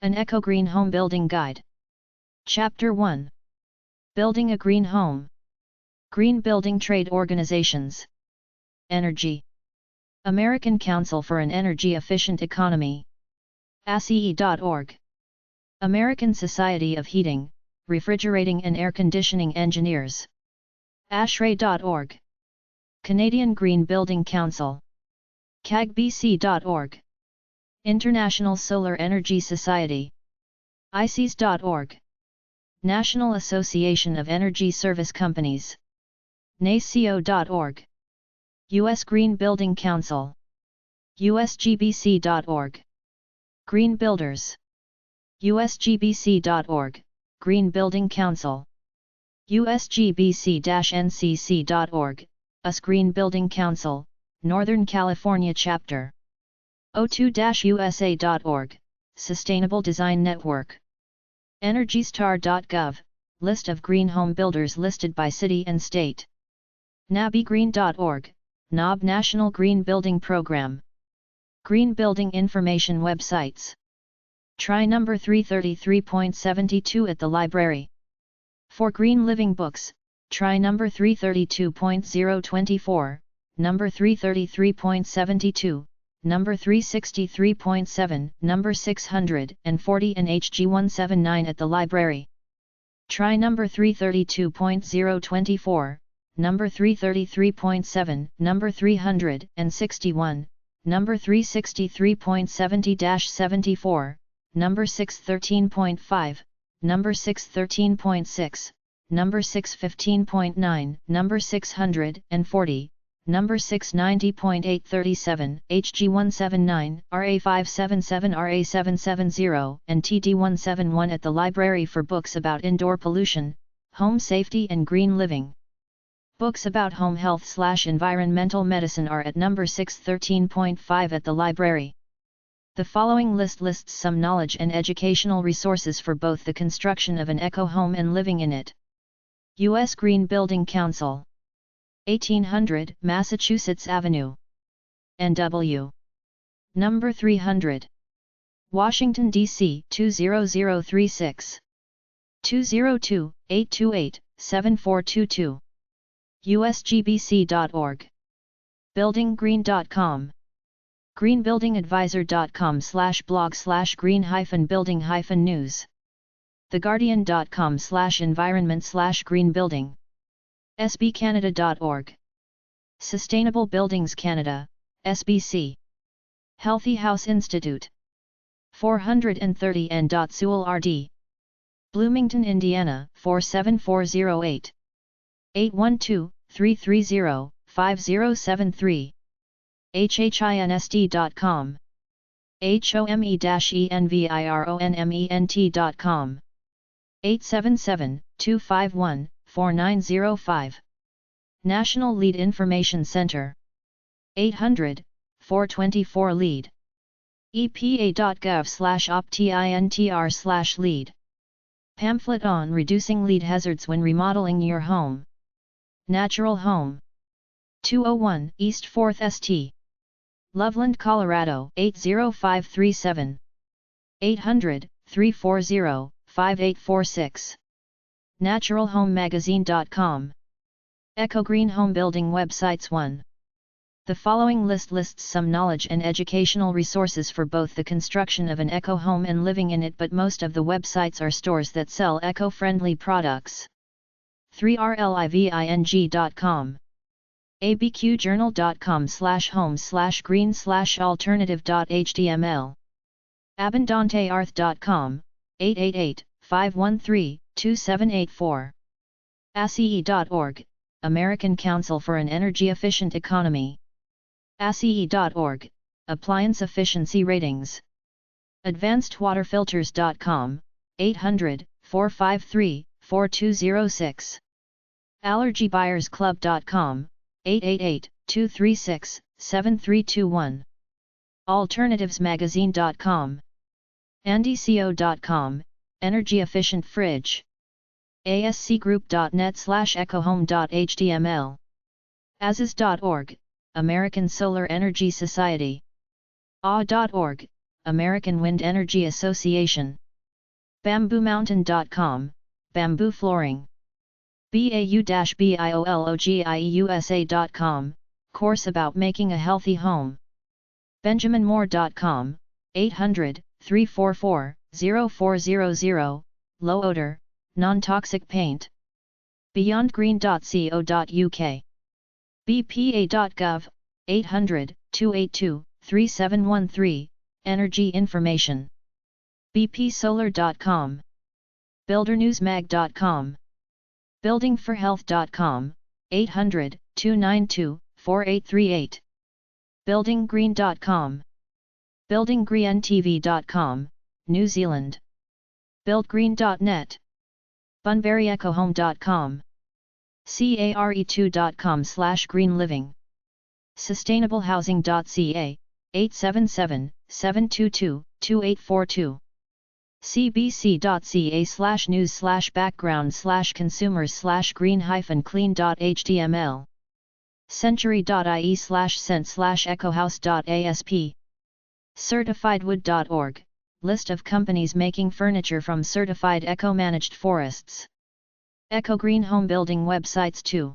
An Eco-Green Home Building Guide. Chapter 1. Building a Green Home. Green Building Trade Organizations. Energy. American Council for an Energy-Efficient Economy. ASEE.org. American Society of Heating, Refrigerating and Air Conditioning Engineers. ASHRAE.org. Canadian Green Building Council. CAGBC.org. International Solar Energy Society. ICES.org. National Association of Energy Service Companies. NACO.org. U.S. Green Building Council. USGBC.org. Green Builders. USGBC.org, Green Building Council. USGBC-NCC.org, US Green Building Council, Northern California Chapter. O2-USA.org, Sustainable Design Network. EnergyStar.gov, List of green home builders listed by city and state. NABYGreen.org, NOB National Green Building Program. Green Building Information Websites. Try number 333.72 at the library. For Green Living books, try number 332.024, number 333.72, number 363.7, number 640 and HG179 at the library. Try number 332.024, number 333.7, number 361, number 363.70-74, number 613.5, number 613.6, number 615.9, number 640, number 690.837, HG179, RA577, RA770, and TD171 at the library for books about indoor pollution, home safety and green living. Books about home health/environmental medicine are at number 613.5 at the library. The following list lists some knowledge and educational resources for both the construction of an eco-home and living in it. U.S. Green Building Council. 1800 Massachusetts Avenue. NW. Number 300. Washington, D.C. 20036. 202-828-7422. USGBC.org. BuildingGreen.com. greenbuildingadvisor.com/blog/green-building-news. theguardian.com/environment/greenbuilding. sbcanada.org. Sustainable Buildings Canada, SBC. Healthy House Institute. 430 N. Sewell RD. Bloomington, Indiana 47408. 812-330-5073. HHINSD.com. HOME-ENVIRONMENT.com. 877-251-4905. National Lead Information Center. 800-424-LEAD. EPA.gov/optintr/lead. Pamphlet on reducing lead hazards when remodeling your home. Natural Home. 201 East 4th St. Loveland, Colorado 80537. 800-340-5846. NaturalHomeMagazine.com. Eco-Green Home Building Websites 1. The following list lists some knowledge and educational resources for both the construction of an eco-home and living in it, but most of the websites are stores that sell eco-friendly products. 3rliving.com. abqjournal.com/home/green/alternative.html. abundanteearth.com, 888-513-2784. ASEE.org, American Council for an Energy-Efficient Economy. ASEE.org, Appliance Efficiency Ratings. AdvancedWaterFilters.com, 800-453-4206. AllergyBuyersClub.com, 888-236-7321. AlternativesMagazine.com. AndyCO.com, Energy Efficient Fridge. ASCGroup.net/ecohome.html. ASIS.org, American Solar Energy Society. AW.org, American Wind Energy Association. BambooMountain.com, Bamboo Flooring. BAU-BIOLOGIEUSA.com, Course about making a healthy home. BenjaminMoore.com, 800-344-0400, low odor, non-toxic paint. BeyondGreen.co.uk. BPA.gov, 800-282-3713, energy information. bpsolar.com. BuilderNewsMag.com. BuildingForHealth.com, 800-292-4838. BuildingGreen.com. BuildingGreenTV.com, New Zealand. BuildGreen.net. BunburyEcoHome.com. CARE2.com/greenliving. SustainableHousing.ca, 877-722-2842. cbc.ca/news/background/consumers/green-clean.html. century.ie/scent/ecohouse.asp. certifiedwood.org, list of companies making furniture from certified eco-managed forests. Eco-green home building websites too.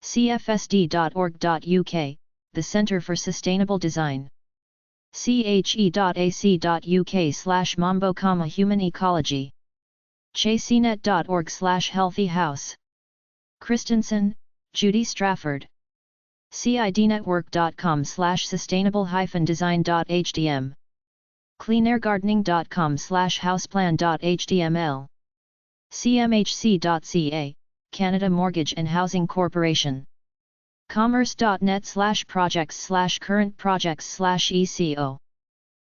cfsd.org.uk, the Centre for Sustainable Design. che.ac.uk/mambo, human ecology. chaseynet.org/healthy house. Christensen, Judy Strafford. cidnetwork.com/sustainable-design.hdm. cleanairgardening.com/houseplan.html. cmhc.ca, Canada Mortgage and Housing Corporation. commerce.net/projects/current projects/eco.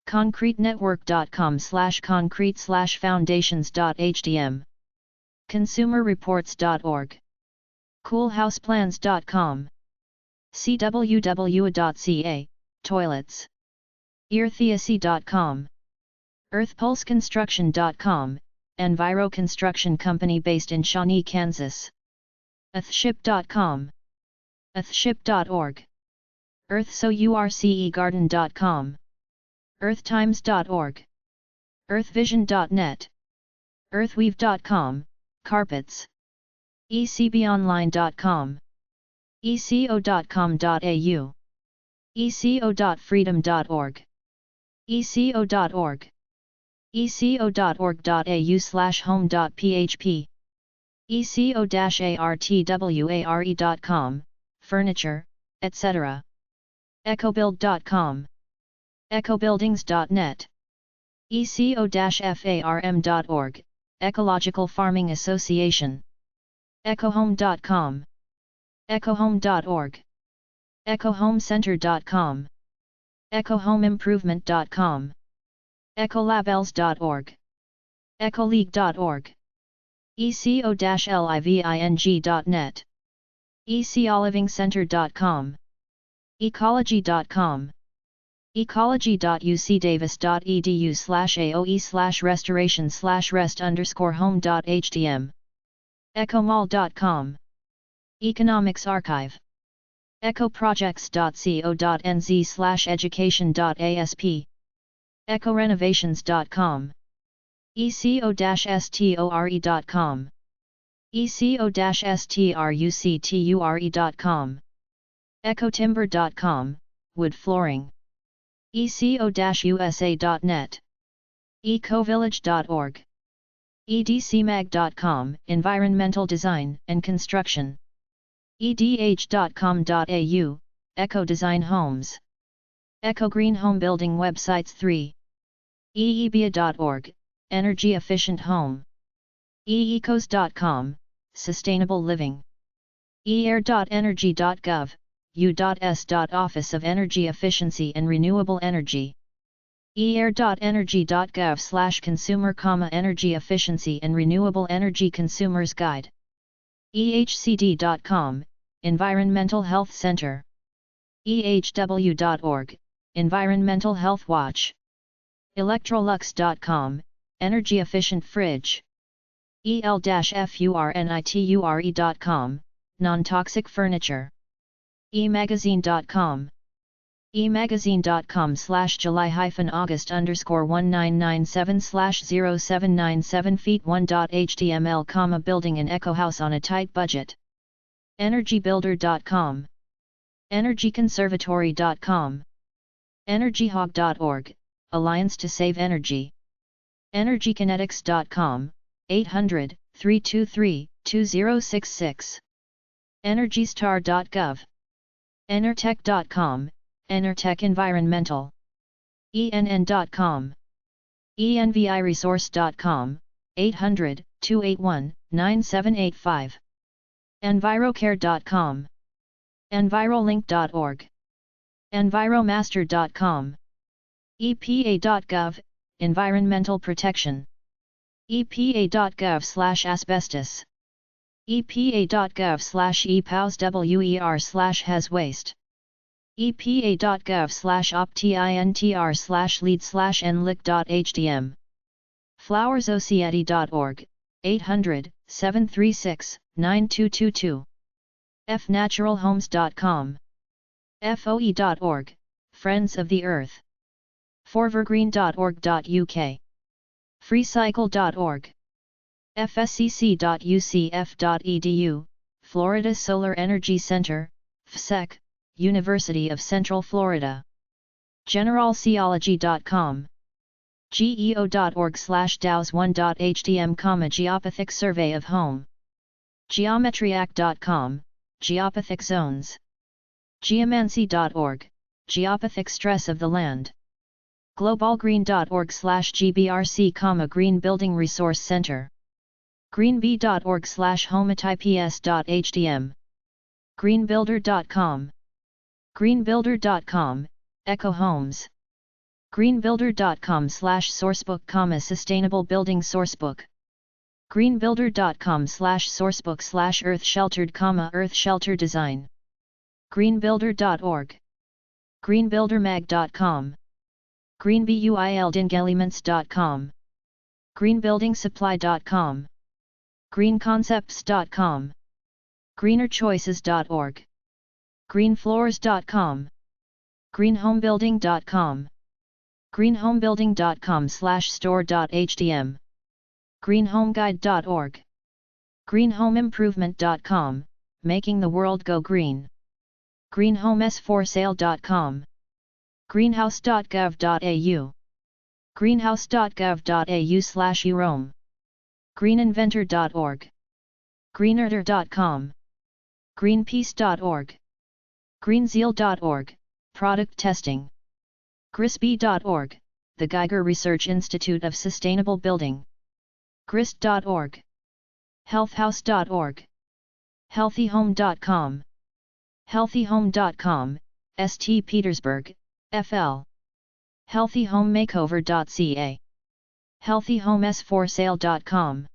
concretenetwork.com/concrete/foundations.hdm. consumerreports.org. coolhouseplans.com. cww.ca, toilets. eartheacy.com. earthpulseconstruction.com, Enviro construction company based in Shawnee, Kansas. earthship.com. earthship.org. earthsourcegarden.com. earthtimes.org. earthvision.net. earthweave.com, carpets. ecbonline.com. eco.com.au. eco.freedom.org. eco.org. eco.org.au/home.php. eco-artware.com, furniture, etc. ecobuild.com. ecobuildings.net. eco-farm.org, Ecological Farming Association. ecohome.com. ecohome.org. ecohomecenter.com. ecohomeimprovement.com. ecolabels.org. ecoleague.org. eco-living.net. ecolivingcenter.com. ecology.com. ecology.ucdavis.edu/aoe/restoration/rest_home.htm. ecomall.com. Economics Archive. ecoprojects.co.nz/education.asp. ecorenovations.com. eco-store.com. eco-structure.com. ecotimber.com, wood flooring. eco-usa.net. ecovillage.org. edcmag.com, environmental design and construction. edh.com.au, eco-design homes. Eco-green home building websites 3. eebia.org, energy efficient home. eecos.com, sustainable living. eair.energy.gov, U.S. Office of Energy Efficiency and Renewable Energy. eair.energy.gov/consumer, energy efficiency and renewable energy consumers guide. ehcd.com, Environmental Health Center. ehw.org, Environmental Health Watch. Electrolux.com, energy efficient fridge. el-furniture.com, non-toxic furniture. emagazine.com. emagazine.com/July-August_1997/0797 feet 1.html, building an eco house on a tight budget. energybuilder.com. energyconservatory.com. energyhog.org, Alliance to Save Energy. energykinetics.com, 800-323-2066. energystar.gov. enertech.com, Enertech Environmental. enn.com. enviresource.com, 800-281-9785. envirocare.com. envirolink.org. enviromaster.com. epa.gov, Environmental Protection. epa.gov/asbestos. epa.gov/epows/wer/has waste. epa.gov/optintr/lead/nlic.htm. flowersociety.org, 800-736-9222. fnaturalhomes.com. foe.org, Friends of the Earth. forvergreen.org.uk. freecycle.org. fscc.ucf.edu, Florida Solar Energy Center, FSEC, University of Central Florida. generalseology.com. geo.org/dows1.htm, Geopathic Survey of Home. geometryact.com, Geopathic Zones. geomancy.org, Geopathic Stress of the Land. globalgreen.org/gbrc, Green Building Resource Center. greenbee.org/hometips.htm. greenbuilder.com. greenbuilder.com, Eco Homes. greenbuilder.com/sourcebook, Sustainable Building Sourcebook. greenbuilder.com/sourcebook/earth sheltered, Earth Shelter Design. greenbuilder.org. greenbuildermag.com. greenbuildingelements.com. greenbuildingsupply.com. greenconcepts.com. greenerchoices.org. greenfloors.com. greenhomebuilding.com. greenhomebuilding.com/store.htm. greenhomeguide.org. greenhomeimprovement.com, Making the World Go Green. greenhomesforsale.com. greenhouse.gov.au. greenhouse.gov.au/urome. greeninventor.org. greenerder.com. greenpeace.org. greenzeal.org, Product Testing. grisby.org, the Geiger Research Institute of Sustainable Building. grist.org. healthhouse.org. healthyhome.com. healthyhome.com, St. Petersburg, FL. healthyhomemakeover.ca. healthyhomesforsale.com.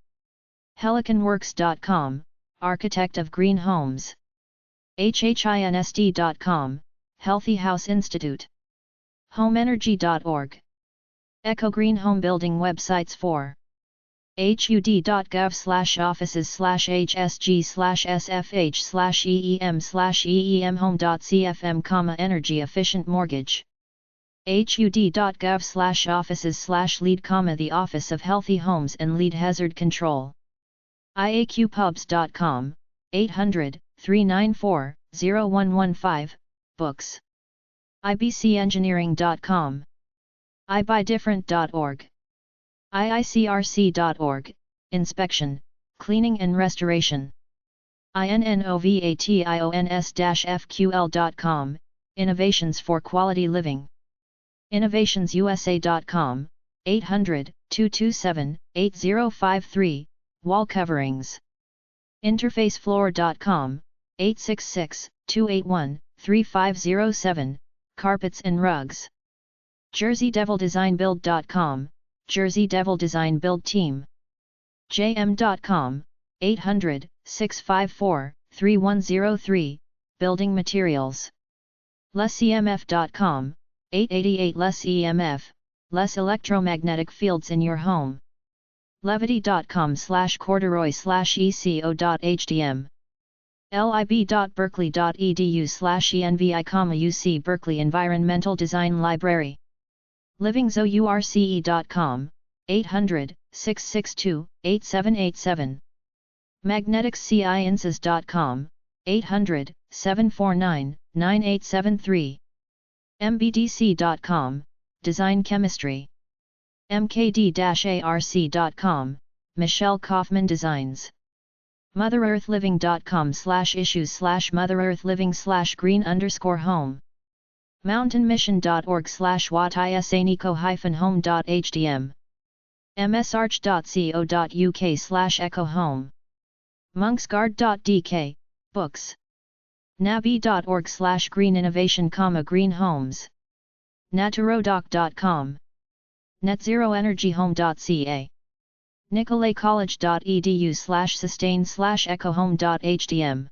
helicanworks.com, Architect of Green Homes. hhinsd.com, Healthy House Institute. homeenergy.org. Eco-Green Home Building websites for hud.gov/offices/hsg/sfh/eem/eemhome.cfm, Energy Efficient Mortgage. hud.gov/offices/lead, the Office of Healthy Homes and Lead Hazard Control. iaqpubs.com, 800-394-0115, books. ibcengineering.com. ibuydifferent.org. iicrc.org, Inspection, Cleaning and Restoration. innovations-fql.com, Innovations for Quality Living. innovationsusa.com, 800-227-8053, Wall Coverings. interfacefloor.com, 866-281-3507, Carpets and Rugs. jerseydevildesign.build.com, Jersey Devil Design Build Team. jm.com, 800-654-3103, Building Materials. lessemf.com, 888 Less EMF, less electromagnetic fields in your home. levity.com/corduroy/eco.htm. lib.berkeley.edu/envi, UC Berkeley Environmental Design Library. livingzource.com, 800-662-8787. magneticsciences.com, 800-749-9873. mbdc.com, Design Chemistry. mkd-arc.com, Michelle Kaufman Designs. motherearthliving.com/issues/motherearthliving/green_home. mountainmission.org/watisanico-home.hdm. msarch.co.uk/ecohome. monksguard.dk, books. nabi.org/green-innovation, green homes. naturodoc.com. netzeroenergyhome.ca. nicoletcollege.edu/sustain/ecohome.hdm.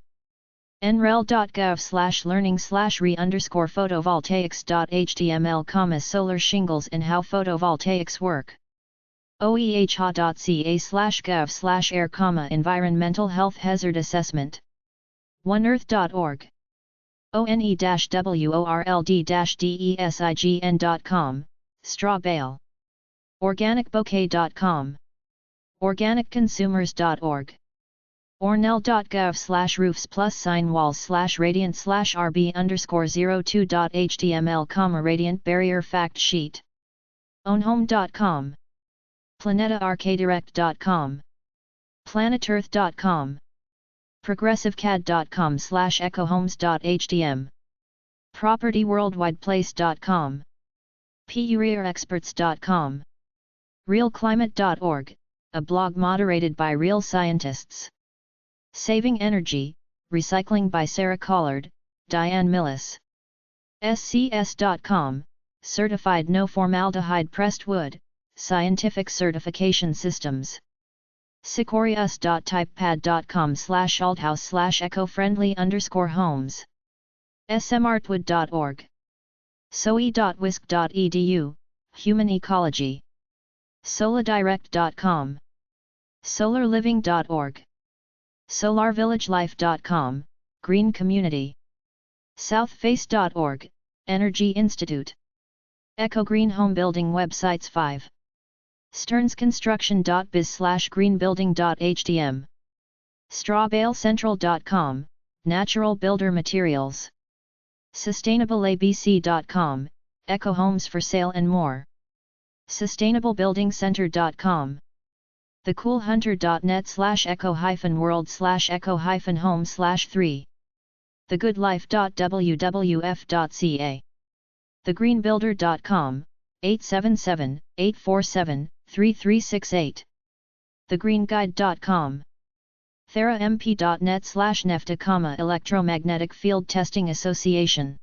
nrel.gov/learning/re_photovoltaics.html, solar shingles and how photovoltaics work. oeha.ca/gov/air, environmental health hazard assessment. oneearth.org. one-world-design.com, straw bale. organicbouquet.com. organicconsumers.org. ornell.gov/roofs+signwalls/radiant/rb_02.html, radiant barrier fact sheet. ownhome.com. planetaarcadirect.com. planetearth.com. progressivecad.com/ecohomes.hdm. propertyworldwideplace.com. pureexperts.com. realclimate.org, a blog moderated by real scientists. Saving Energy, Recycling by Sarah Collard, Diane Millis. scs.com, Certified No Formaldehyde Pressed Wood, Scientific Certification Systems. sicorius.typepad.com/althouse/eco-friendly_homes. smartwood.org. soe.wisc.edu, Human Ecology. soladirect.com. solarliving.org. solarvillagelife.com, Green Community. southface.org, Energy Institute. Eco-Green Home Building Websites 5. stearnsconstruction.biz/greenbuilding.hdm. strawbalecentral.com, Natural Builder Materials. sustainableabc.com, eco-homes for sale and more. sustainablebuildingcenter.com. thecoolhunter.net/eco-world/eco-home/3. thegoodlife.wwf.ca. thegreenbuilder.com, 877-847-3368. thegreenguide.com. theramp.net/nefta, Electromagnetic Field Testing Association.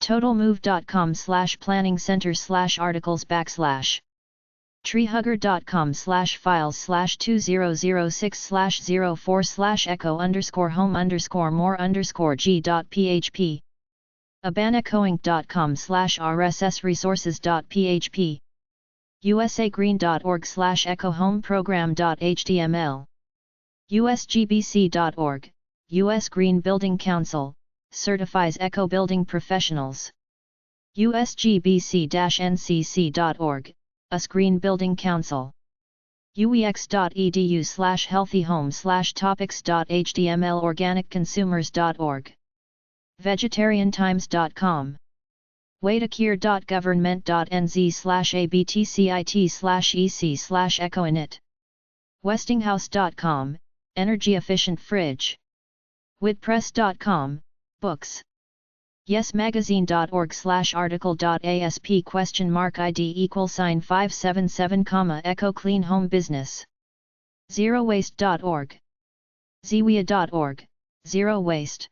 totalmove.com/planning center/articles/ treehugger.com/files/2006/04/echo_home_more_g.php. abanacoinc.com/rssresources.php. usagreen.org/ecohomeprogram.html. usgbc.org, U.S. Green Building Council, certifies eco-building professionals. usgbc-ncc.org, US Green Building Council. uex.edu/healthyhome/topics.html, organicconsumers.org. vegetariantimes.com. waitacare.government.nz/abtcit/ec/ecoinit. westinghouse.com, Energy Efficient Fridge. wordpress.com, books. yesmagazine.org/article.asp?ID=577, Eco-Clean Home Business. zerowaste.org. zwea.org, Zero Waste.